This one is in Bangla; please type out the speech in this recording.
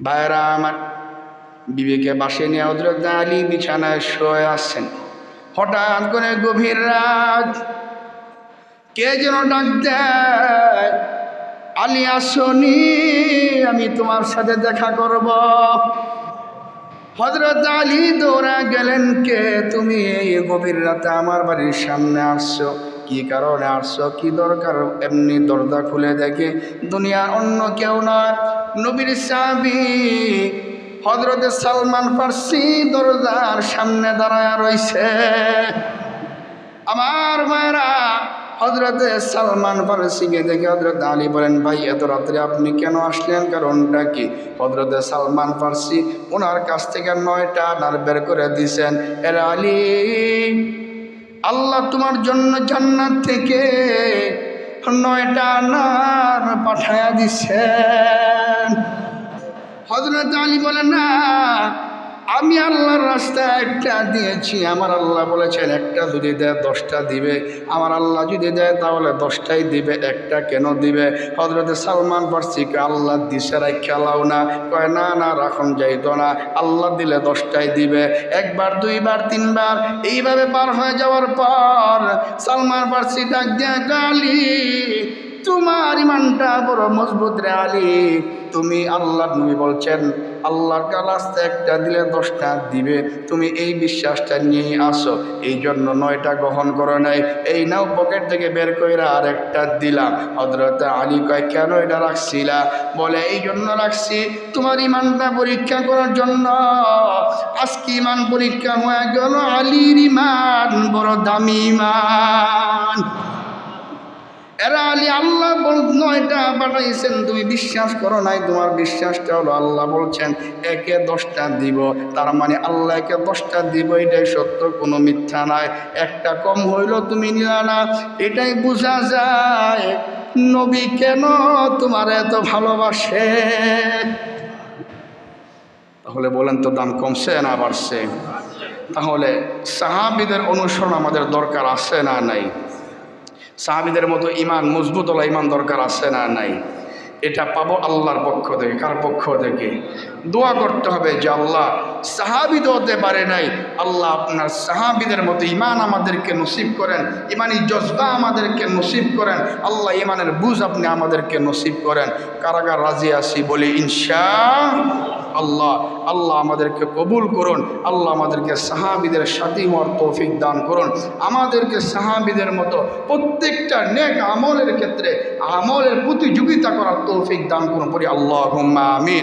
ভাইরা আমার, বিবিকে বাসে নিয়ে হযরত আলী বিছানায় শুয়ে আছেন। হঠাৎ করে গভীর রাত, কে যেন ডাক দেয়, আলী আসনি, আমি তোমার সাথে দেখা করব। হযরত আলী দৌড়া গেলেন, কে তুমি এই গভীর রাতে আমার বাড়ির সামনে আসছো? কি কারণে আসছো? কি দরকার? এমনি দরজা খুলে দেখে দুনিয়ার অন্য কেউ নয়, নবীর সাহাবী হযরত সালমান ফার্সি দরজার সামনে দাঁড়ায় রইছে। আমার ভাইরা, হযরতে সালমান ফার্সিকে দেখে হযরত আলী বলেন, ভাই এত রাত্রে আপনি কেন আসলেন? কারণটা কি? হযরতে সালমান ফার্সি ওনার কাছ থেকে 9টা আনার বের করে দিয়েছেন। এর আলী, আল্লাহ তোমার জন্য জান্নাত থেকে 9টা আনার পাঠায়া দিছেন। হযরত আলী বলেন, না, আমি আল্লাহর রাস্তায় একটা দিয়েছি। আমার আল্লাহ বলেছেন একটা যদি দেয় 10টা দিবে। আমার আল্লাহ যদি দেয় তাহলে 10টাই দিবে, একটা কেন দিবে? হযরতে সালমান ফার্সিকে আল্লাহ দিছে রাইখা লাও না। কয় না না, রাখন যাইতো না, আল্লাহ দিলে 10টাই দিবে। একবার, দুইবার, তিনবার এইভাবে পার হয়ে যাওয়ার পর সালমান ফার্সি ডাক দিয়ে, আলী তোমার ইমানটা বড় মজবুত রে আলী। তুমি আল্লাহর নবী বলছেন আল্লাহর রাস্তা একটা দিলে 10টা দিবে, তুমি এই বিশ্বাসটা নিয়েই আসো, এই জন্য 9টা গ্রহণ করো নাই। এই নাও পকেট থেকে বের কইরা আর একটা দিলাম। হযরত আলী কয়, কেন এটা রাখছিলা? বলে, এই জন্য রাখছি তোমার ইমানটা পরীক্ষা করার জন্য। আজকে ইমান পরীক্ষা হয়ে গেল, আলীর ইমান বড় দামি ইমান। এরা আলী আল্লাহ 9টা পাঠাইছেন, তুমি বিশ্বাস করো নাই। তোমার বিশ্বাসটা হলো আল্লাহ বলছেন একে 10টা দিব, তার মানে আল্লাহ একে 10টা দিব, এটাই সত্য, কোনো মিথ্যা নাই। একটা কম হইল তুমি নিলা না, এটাই বোঝা যায় নবী কেন তোমার এত ভালোবাসে। তাহলে বলেন তো, দাম কমছে না বাড়ছে? তাহলে সাহাবীদের অনুসরণ আমাদের দরকার আছে না নাই? সাহাবীদের মতো ইমান মজবুত হলা ইমান দরকার আছে না নাই? এটা পাবো আল্লাহর পক্ষ থেকে। কার পক্ষ থেকে? দোয়া করতে হবে যে আল্লাহ, সাহাবী তো হতে পারে নাই, আল্লাহ আপনার সাহাবীদের মতো ইমান আমাদেরকে নসিব করেন, ইমানি জজবা আমাদেরকে নসিব করেন, আল্লাহ ইমানের বুঝ আপনি আমাদেরকে নসিব করেন। কারাগার রাজি আছি বলি ইনশাআল্লাহ। আল্লাহ আমাদেরকে কবুল করুন, আল্লাহ আমাদেরকে সাহাবীদের সাথী হওয়ার তৌফিক দান করুন, আমাদেরকে সাহাবীদের মতো প্রত্যেকটা নেক আমলের ক্ষেত্রে আমলের প্রতিযোগিতা করার তৌফিক দান করুন। পড়ি আল্লাহুম্মা আমিন।